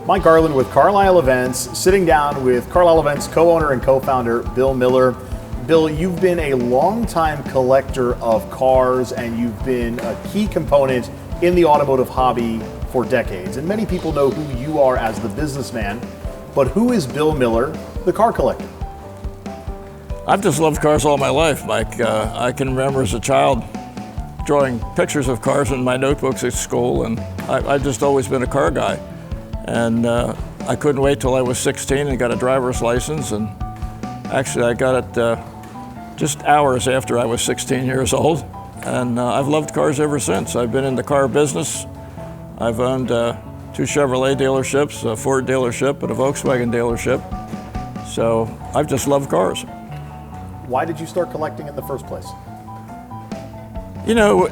Mike Garland with Carlisle Events, sitting down with Carlisle Events co-owner and co-founder Bill Miller. Bill, you've been a longtime collector of cars and you've been a key component in the automotive hobby for decades. And many people know who you are as the businessman, but who is Bill Miller, the car collector? I've just loved cars all my life, Mike. I can remember as a child drawing pictures of cars in my notebooks at school, and I've just always been a car guy. And I couldn't wait till I was 16 and got a driver's license, and actually I got it just hours after I was 16 years old. And I've loved cars ever since. I've been in the car business. I've owned 2 Chevrolet dealerships, a Ford dealership, and a Volkswagen dealership. So I've just loved cars. Why did you start collecting in the first place? You know,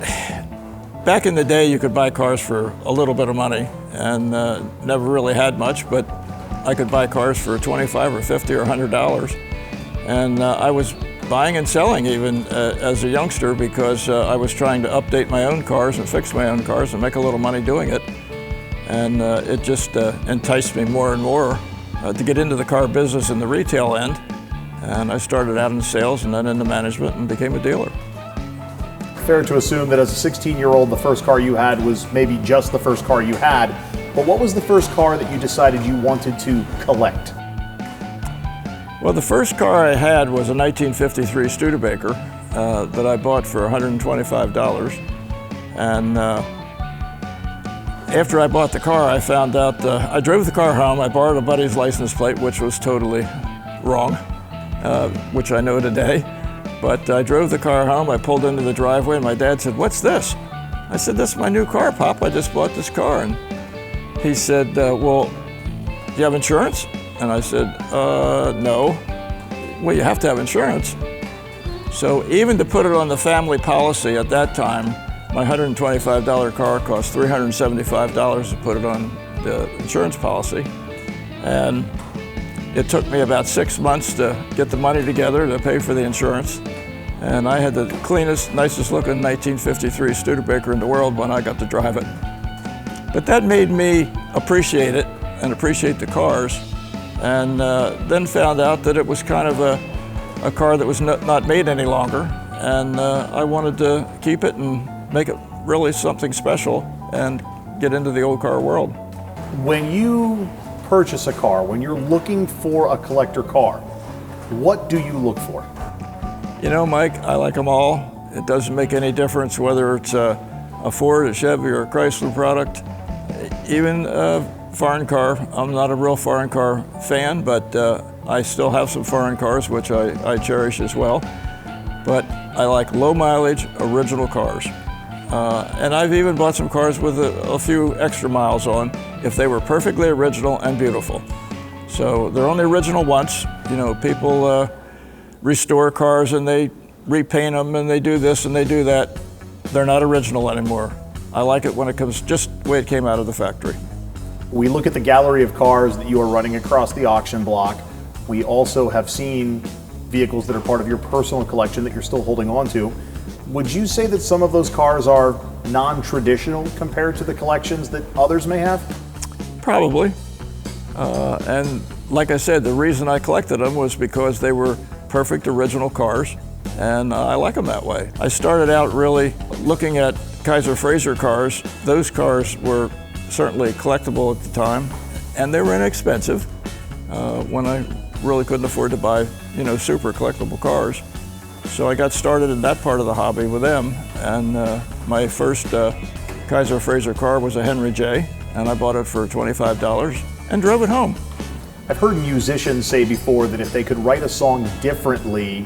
back in the day you could buy cars for a little bit of money, and never really had much, but I could buy cars for $25 or $50 or $100. And I was buying and selling even as a youngster because I was trying to update my own cars and fix my own cars and make a little money doing it. And it just enticed me more and more to get into the car business in the retail end. And I started out in sales and then into management and became a dealer. Fair to assume that as a 16-year-old, the first car you had was maybe just the first car you had, but what was the first car that you decided you wanted to collect? Well, the first car I had was a 1953 Studebaker that I bought for $125. And after I bought the car, I found out, I drove the car home, I borrowed a buddy's license plate, which was totally wrong, which I know today. But I drove the car home, I pulled into the driveway, and my dad said, "What's this?" I said, "This is my new car, Pop. I just bought this car." And he said, "Well, do you have insurance?" And I said, "No." "Well, you have to have insurance." So even to put it on the family policy at that time, my $125 car cost $375 to put it on the insurance policy. And it took me about 6 months to get the money together to pay for the insurance. And I had the cleanest, nicest looking 1953 Studebaker in the world when I got to drive it. But that made me appreciate it and appreciate the cars. And then found out that it was kind of a car that was not made any longer. And I wanted to keep it and make it really something special and get into the old car world. When you purchase a car, when you're looking for a collector car, what do you look for? You know, Mike, I like them all. It doesn't make any difference whether it's a Ford, a Chevy, or a Chrysler product. Even a foreign car. I'm not a real foreign car fan, but I still have some foreign cars, which I cherish as well. But I like low mileage, original cars. And I've even bought some cars with a few extra miles on if they were perfectly original and beautiful. So they're only original once. You know, people restore cars and they repaint them and they do this and they do that. They're not original anymore. I like it when it comes just the way it came out of the factory. We look at the gallery of cars that you are running across the auction block. We also have seen vehicles that are part of your personal collection that you're still holding on to. Would you say that some of those cars are non-traditional compared to the collections that others may have? Probably. And like I said, the reason I collected them was because they were perfect original cars, and I like them that way. I started out really looking at Kaiser Frazer cars. Those cars were certainly collectible at the time, and they were inexpensive when I really couldn't afford to buy, you know, super collectible cars. So I got started in that part of the hobby with them, and my first Kaiser Frazer car was a Henry J, and I bought it for $25 and drove it home. I've heard musicians say before that if they could write a song differently,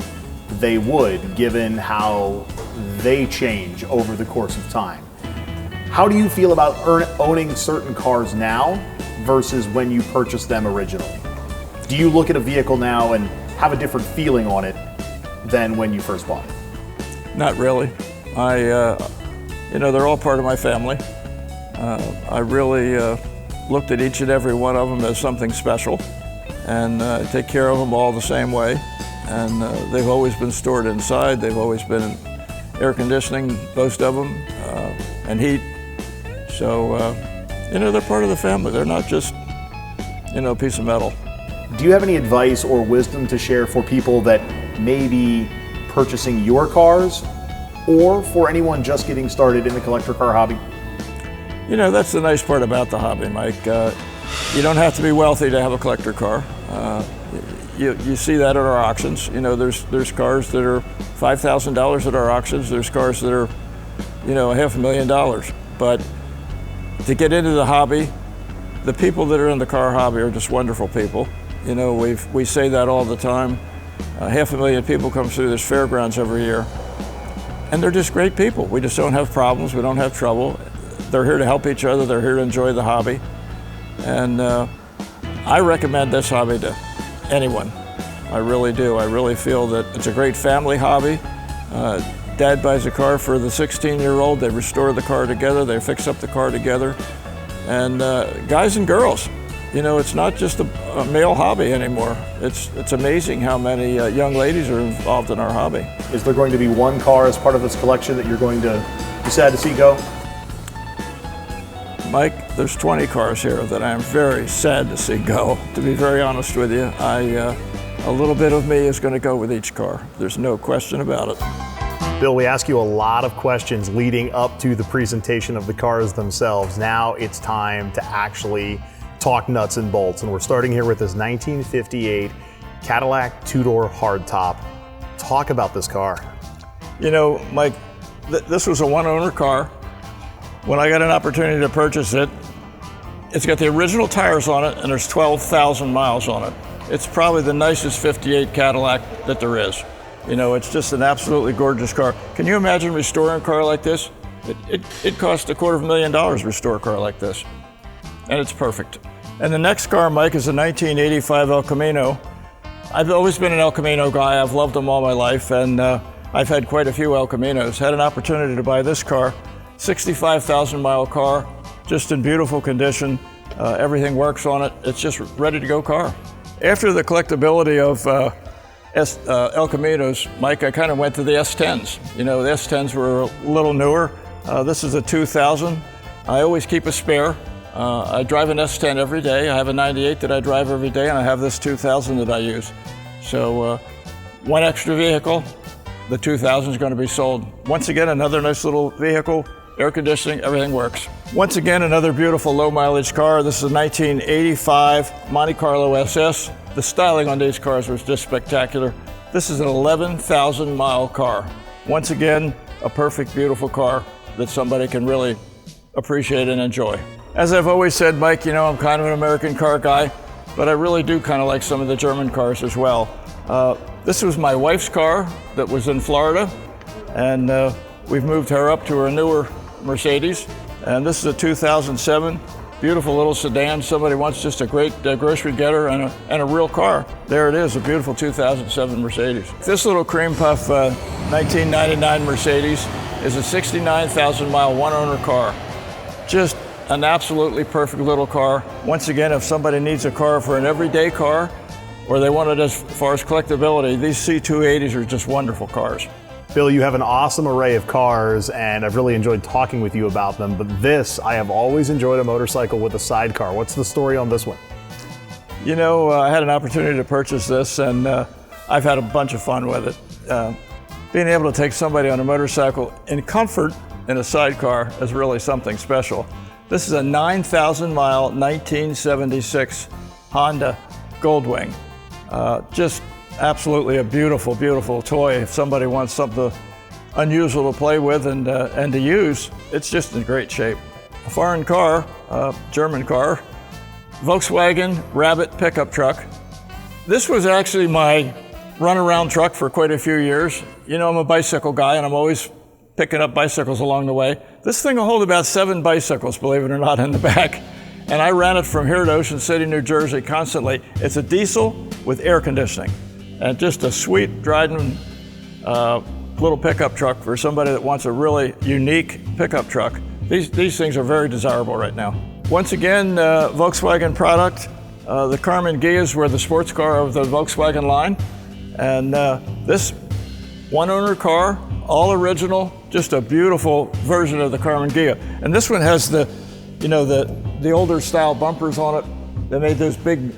they would, given how they change over the course of time. How do you feel about owning certain cars now versus when you purchased them originally? Do you look at a vehicle now and have a different feeling on it than when you first bought it? Not really. You know, they're all part of my family. I really looked at each and every one of them as something special, and take care of them all the same way. And they've always been stored inside. They've always been in air conditioning, most of them, and heat. So, you know, they're part of the family. They're not just piece of metal. Do you have any advice or wisdom to share for people that may be purchasing your cars, or for anyone just getting started in the collector car hobby? That's the nice part about the hobby, Mike. You don't have to be wealthy to have a collector car. You see that at our auctions. There's cars that are $5,000 at our auctions. There's cars that are, $500,000. But to get into the hobby, the people that are in the car hobby are just wonderful people. We say that all the time. 500,000 people come through this fairgrounds every year, and they're just great people. We just don't have problems. We don't have trouble. They're here to help each other. They're here to enjoy the hobby. And I recommend this hobby to anyone. I really do. I really feel that it's a great family hobby. Dad buys a car for the 16-year-old. They restore the car together. They fix up the car together. And guys and girls, it's not just a male hobby anymore. It's amazing how many young ladies are involved in our hobby. Is there going to be one car as part of this collection that you're going to be sad to see go? Mike, there's 20 cars here that I am very sad to see go. To be very honest with you, a little bit of me is going to go with each car. There's no question about it. Bill, we ask you a lot of questions leading up to the presentation of the cars themselves. Now it's time to actually talk nuts and bolts, and we're starting here with this 1958 Cadillac two-door hardtop. Talk about this car. Mike, this was a one-owner car. When I got an opportunity to purchase it, it's got the original tires on it, and there's 12,000 miles on it. It's probably the nicest 58 Cadillac that there is. It's just an absolutely gorgeous car. Can you imagine restoring a car like this? It cost $250,000 to restore a car like this, and it's perfect. And the next car, Mike, is a 1985 El Camino. I've always been an El Camino guy. I've loved them all my life, and I've had quite a few El Caminos. Had an opportunity to buy this car, 65,000 mile car, just in beautiful condition. Everything works on it. It's just ready to go car. After the collectability of El Caminos, Mike, I kind of went to the S10s. The S10s were a little newer. This is a 2000. I always keep a spare. I drive an S10 every day. I have a 98 that I drive every day, and I have this 2000 that I use. So one extra vehicle, the 2000 is going to be sold. Once again, another nice little vehicle, air conditioning, everything works. Once again, another beautiful low mileage car. This is a 1985 Monte Carlo SS. The styling on these cars was just spectacular. This is an 11,000 mile car. Once again, a perfect, beautiful car that somebody can really appreciate and enjoy. As I've always said, Mike, I'm kind of an American car guy, but I really do kind of like some of the German cars as well. This was my wife's car that was in Florida, and we've moved her up to her newer Mercedes. And this is a 2007, beautiful little sedan. Somebody wants just a great grocery getter and a real car. There it is, a beautiful 2007 Mercedes. This little cream puff 1999 Mercedes is a 69,000 mile one-owner car. Just an absolutely perfect little car. Once again, if somebody needs a car for an everyday car, or they want it as far as collectability, these C280s are just wonderful cars. Bill, you have an awesome array of cars, and I've really enjoyed talking with you about them, but I have always enjoyed a motorcycle with a sidecar. What's the story on this one? I had an opportunity to purchase this, and I've had a bunch of fun with it. Being able to take somebody on a motorcycle in comfort in a sidecar is really something special. This is a 9,000 mile 1976 Honda Goldwing. Just absolutely a beautiful, beautiful toy. If somebody wants something unusual to play with and to use, it's just in great shape. A foreign car, German car, Volkswagen Rabbit pickup truck. This was actually my runaround truck for quite a few years. I'm a bicycle guy, and I'm always picking up bicycles along the way. This thing will hold about 7 bicycles, believe it or not, in the back. And I ran it from here to Ocean City, New Jersey constantly. It's a diesel with air conditioning. And just a sweet, driving little pickup truck for somebody that wants a really unique pickup truck. These things are very desirable right now. Once again, Volkswagen product. The Karmann Ghias were the sports car of the Volkswagen line. And this one-owner car, all original, just a beautiful version of the Karmann Ghia. And this one has the older style bumpers on it. They made those big,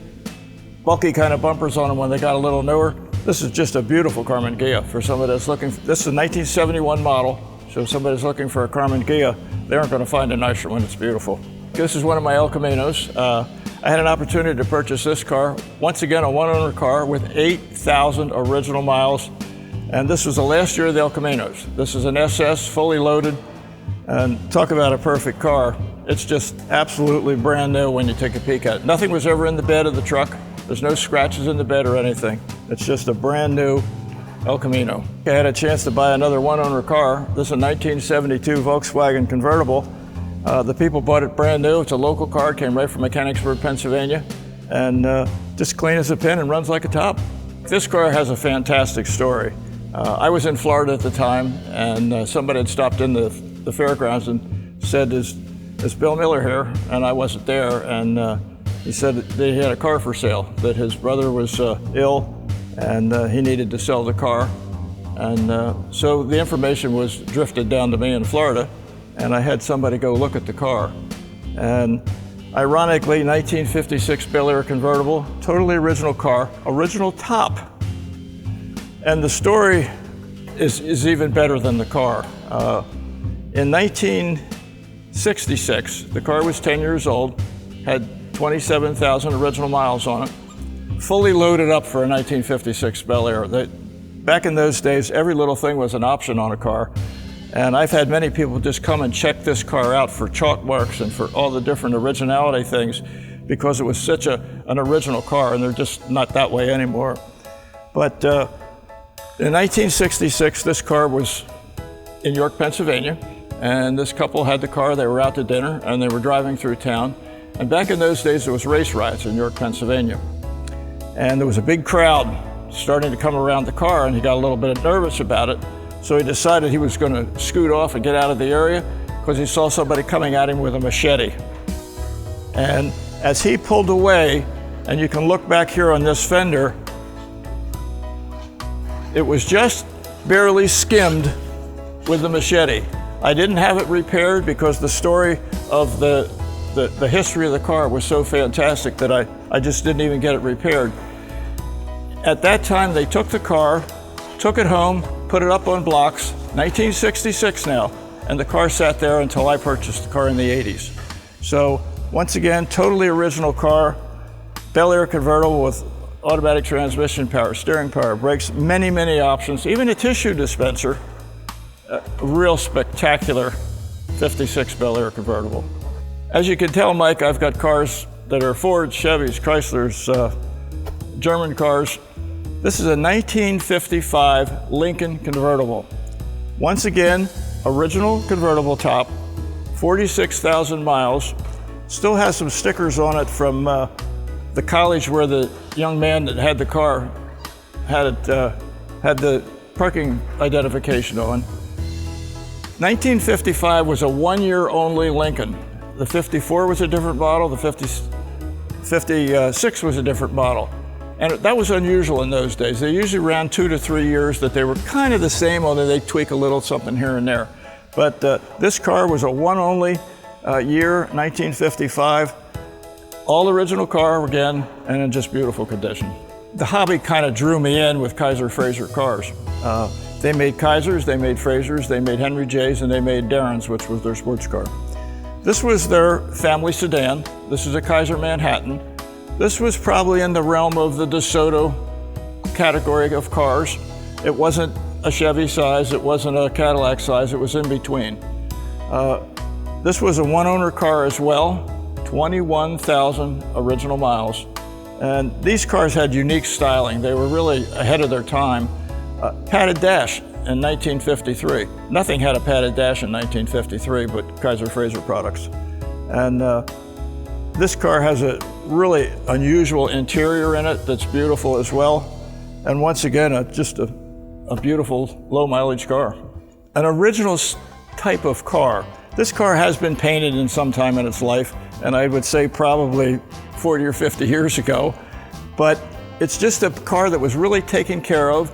bulky kind of bumpers on them when they got a little newer. This is just a beautiful Karmann Ghia for somebody that's looking. This is a 1971 model, so if somebody's looking for a Karmann Ghia, they aren't going to find a nicer one. It's beautiful. This is one of my El Caminos. I had an opportunity to purchase this car. Once again, a one-owner car with 8,000 original miles. And this was the last year of the El Caminos. This is an SS, fully loaded. And talk about a perfect car. It's just absolutely brand new when you take a peek at it. Nothing was ever in the bed of the truck. There's no scratches in the bed or anything. It's just a brand new El Camino. I had a chance to buy another one-owner car. This is a 1972 Volkswagen convertible. The people bought it brand new. It's a local car, it came right from Mechanicsburg, Pennsylvania, and just clean as a pin and runs like a top. This car has a fantastic story. I was in Florida at the time, and somebody had stopped in the fairgrounds and said, is Bill Miller here? And I wasn't there, and he said that he had a car for sale, that his brother was ill, and he needed to sell the car. And so the information was drifted down to me in Florida, and I had somebody go look at the car. And ironically, 1956 Bel Air convertible, totally original car, original top. And the story is even better than the car. In 1966, the car was 10 years old, had 27,000 original miles on it, fully loaded up for a 1956 Bel Air. Back in those days, every little thing was an option on a car. And I've had many people just come and check this car out for chalk marks and for all the different originality things because it was such an original car, and they're just not that way anymore. But in 1966, this car was in York, Pennsylvania, and this couple had the car. They were out to dinner, and they were driving through town. And back in those days, there was race riots in York, Pennsylvania. And there was a big crowd starting to come around the car, and he got a little bit nervous about it. So he decided he was going to scoot off and get out of the area because he saw somebody coming at him with a machete. And as he pulled away, and you can look back here on this fender, it was just barely skimmed with the machete. I didn't have it repaired because the story of the history of the car was so fantastic that I just didn't even get it repaired. At that time, they took the car, took it home, put it up on blocks, 1966 now, and the car sat there until I purchased the car in the 80s. So once again, totally original car, Bel Air convertible with automatic transmission, power steering, power brakes, many, many options, even a tissue dispenser, a real spectacular 56 Bel Air convertible. As you can tell, Mike, I've got cars that are Fords, Chevys, Chryslers, German cars. This is a 1955 Lincoln convertible. Once again, original convertible top, 46,000 miles. Still has some stickers on it from the college where the young man that had the car had the parking identification on. 1955 was a one-year only Lincoln. The 54 was a different model, the 56 was a different model. And that was unusual in those days. They usually ran 2 to 3 years that they were kind of the same, although they tweak a little something here and there. But this car was a one only year, 1955. All original car again, and in just beautiful condition. The hobby kind of drew me in with Kaiser Frazer cars. They made Kaisers, they made Frazers, they made Henry J's, and they made Darren's, which was their sports car. This was their family sedan. This is a Kaiser Manhattan. This was probably in the realm of the DeSoto category of cars. It wasn't a Chevy size, it wasn't a Cadillac size, it was in between. This was a one-owner car as well, 21,000 original miles. And these cars had unique styling. They were really ahead of their time. Padded dash in 1953. Nothing had a padded dash in 1953 but Kaiser Frazer products. And this car has a really unusual interior in it that's beautiful as well. And once again, just a beautiful low mileage car. An original type of car. This car has been painted in some time in its life, and I would say probably 40 or 50 years ago. But it's just a car that was really taken care of.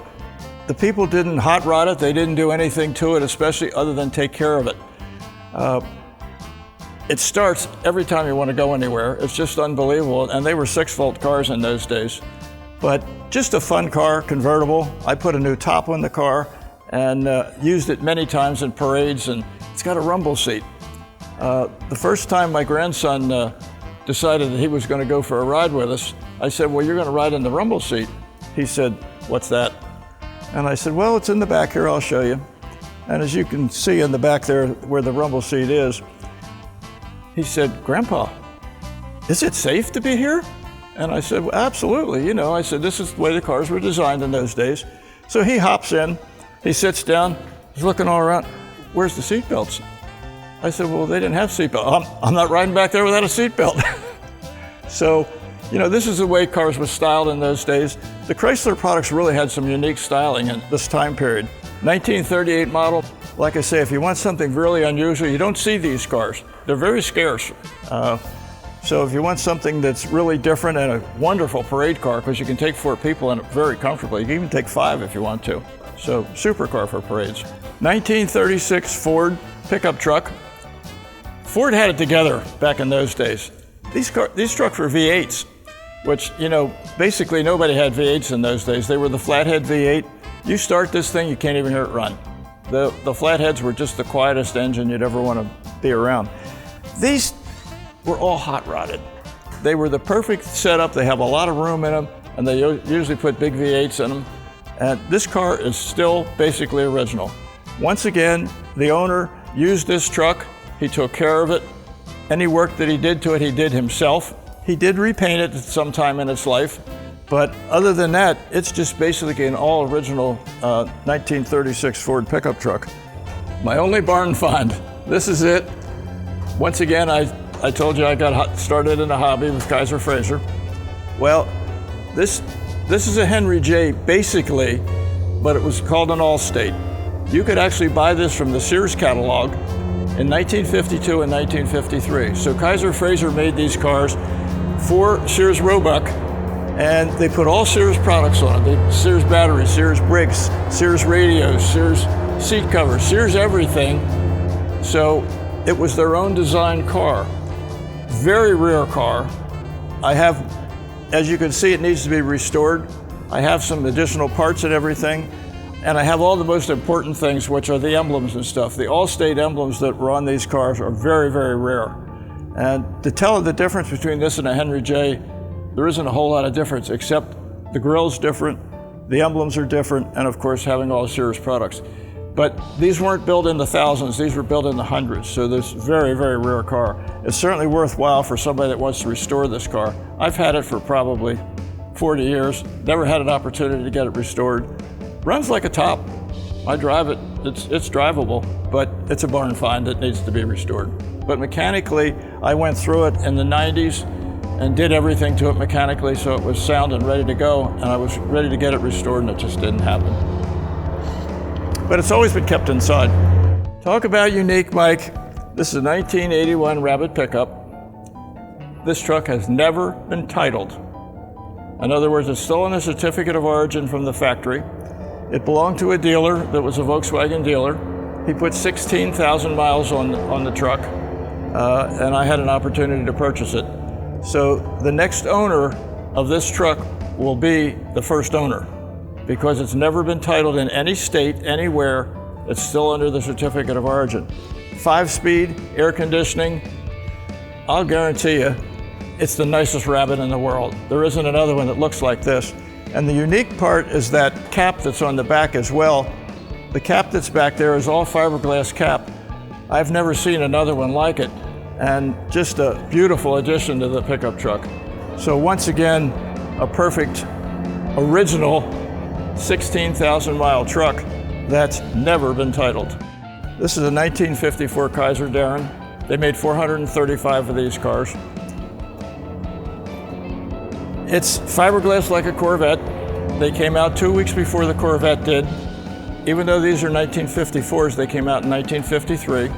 The people didn't hot rod it, they didn't do anything to it, especially other than take care of it. It starts every time you want to go anywhere. It's just unbelievable. And they were 6-volt cars in those days. But just a fun car, convertible. I put a new top on the car and used it many times in parades, and it's got a rumble seat. The first time my grandson decided that he was going to go for a ride with us, I said, well, you're going to ride in the rumble seat. He said, what's that? And I said, well, it's in the back here, I'll show you. And as you can see in the back there where the rumble seat is, he said, Grandpa, is it safe to be here? And I said, well, absolutely. You know, I said, this is the way the cars were designed in those days. So he hops in, he sits down, he's looking all around, where's the seat belts? I said, well, they didn't have seatbelt. I'm not riding back there without a seatbelt. So, you know, this is the way cars were styled in those days. The Chrysler products really had some unique styling in this time period. 1938 model, like I say, if you want something really unusual, you don't see these cars. They're very scarce. So if you want something that's really different and a wonderful parade car, because you can take 4 people in it very comfortably. You can even take 5 if you want to. So super car for parades. 1936 Ford pickup truck. Ford had it together back in those days. These trucks were V8s, which, you know, basically nobody had V8s in those days. They were the flathead V8. You start this thing, you can't even hear it run. The flatheads were just the quietest engine you'd ever want to be around. These were all hot rodded. They were the perfect setup. They have a lot of room in them, and they usually put big V8s in them. And this car is still basically original. Once again, the owner used this truck. He took care of it. Any work that he did to it, he did himself. He did repaint it at some time in its life, but other than that, it's just basically an all original 1936 Ford pickup truck. My only barn find. This is it. Once again, I told you I got started in a hobby with Kaiser Frazer. Well, this is a Henry J basically, but it was called an Allstate. You could actually buy this from the Sears catalog in 1952 and 1953. So Kaiser Frazer made these cars for Sears Roebuck, and they put all Sears products on it. Sears batteries, Sears bricks, Sears radios, Sears seat covers, Sears everything. So it was their own design car. Very rare car. I have, as you can see, it needs to be restored. I have some additional parts and everything. And I have all the most important things, which are the emblems and stuff. The Allstate emblems that were on these cars are very, very rare. And to tell the difference between this and a Henry J, there isn't a whole lot of difference, except the grille's different, the emblems are different, and of course having all Sears products. But these weren't built in the thousands, these were built in the hundreds. So this very, very rare car. It's certainly worthwhile for somebody that wants to restore this car. I've had it for probably 40 years, never had an opportunity to get it restored. Runs like a top. I drive it, it's drivable, but it's a barn find that needs to be restored. But mechanically, I went through it in the 90s and did everything to it mechanically so it was sound and ready to go, and I was ready to get it restored, and it just didn't happen. But it's always been kept inside. Talk about unique, Mike. This is a 1981 Rabbit pickup. This truck has never been titled. In other words, it's still on a certificate of origin from the factory. It belonged to a dealer that was a Volkswagen dealer. He put 16,000 miles on the truck, and I had an opportunity to purchase it. So the next owner of this truck will be the first owner, because it's never been titled in any state, anywhere. It's still under the certificate of origin. 5-speed, air conditioning. I'll guarantee you, it's the nicest Rabbit in the world. There isn't another one that looks like this. And the unique part is that cap that's on the back as well. The cap that's back there is all fiberglass cap. I've never seen another one like it. And just a beautiful addition to the pickup truck. So once again, a perfect, original 16,000 mile truck that's never been titled. This is a 1954 Kaiser Darrin. They made 435 of these cars. It's fiberglass like a Corvette. They came out 2 weeks before the Corvette did. Even though these are 1954s, they came out in 1953.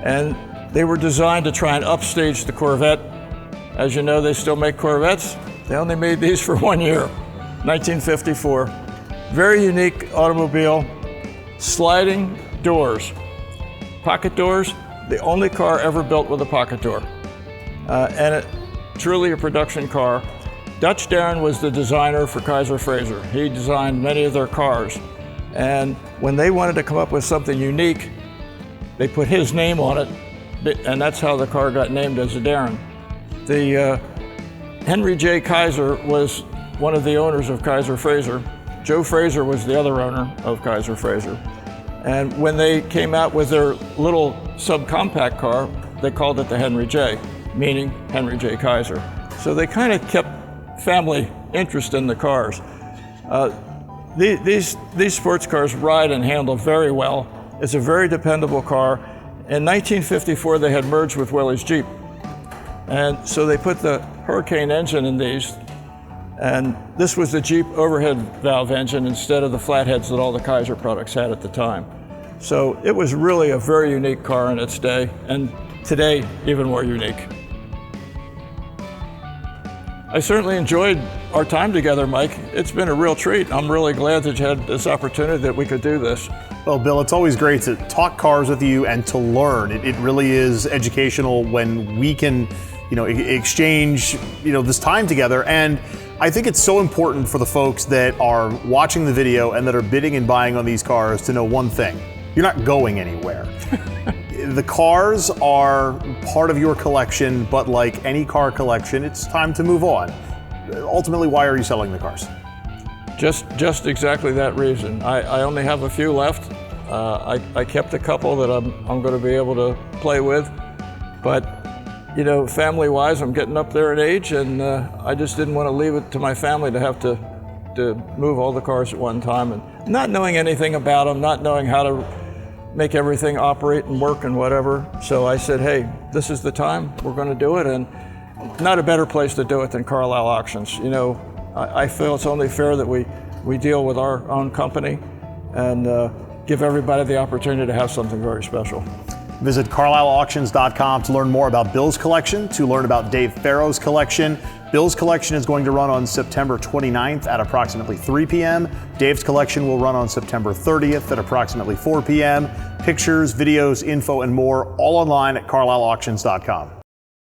And they were designed to try and upstage the Corvette. As you know, they still make Corvettes. They only made these for 1 year, 1954. Very unique automobile. Sliding doors, pocket doors, the only car ever built with a pocket door. And it truly a production car. Dutch Darren was the designer for Kaiser Frazer. He designed many of their cars. And when they wanted to come up with something unique, they put his name on it, and that's how the car got named as a Darren. The Henry J. Kaiser was one of the owners of Kaiser Frazer. Joe Frazer was the other owner of Kaiser Frazer. And when they came out with their little subcompact car, they called it the Henry J, meaning Henry J. Kaiser. So they kind of kept family interest in the cars. These sports cars ride and handle very well. It's a very dependable car. In 1954, they had merged with Willys Jeep. And so they put the Hurricane engine in these, and this was the Jeep overhead valve engine instead of the flatheads that all the Kaiser products had at the time. So it was really a very unique car in its day, and today, even more unique. I certainly enjoyed our time together, Mike. It's been a real treat. I'm really glad that you had this opportunity that we could do this. Well, Bill, it's always great to talk cars with you and to learn. It really is educational when we can, exchange, this time together. And I think it's so important for the folks that are watching the video and that are bidding and buying on these cars to know one thing: you're not going anywhere. The cars are part of your collection, but like any car collection, it's time to move on. Ultimately, why are you selling the cars? Just exactly that reason. I only have a few left. I kept a couple that I'm going to be able to play with, but family-wise, I'm getting up there in age, and I just didn't want to leave it to my family to have to move all the cars at one time, and not knowing anything about them, not knowing how to make everything operate and work and whatever. So I said, hey, this is the time, we're going to do it, and not a better place to do it than Carlisle Auctions. I feel it's only fair that we deal with our own company and give everybody the opportunity to have something very special. Visit CarlisleAuctions.com to learn more about Bill's collection, to learn about Dave Farrow's collection. Bill's collection is going to run on September 29th at approximately 3 p.m. Dave's collection will run on September 30th at approximately 4 p.m. Pictures, videos, info, and more, all online at CarlisleAuctions.com.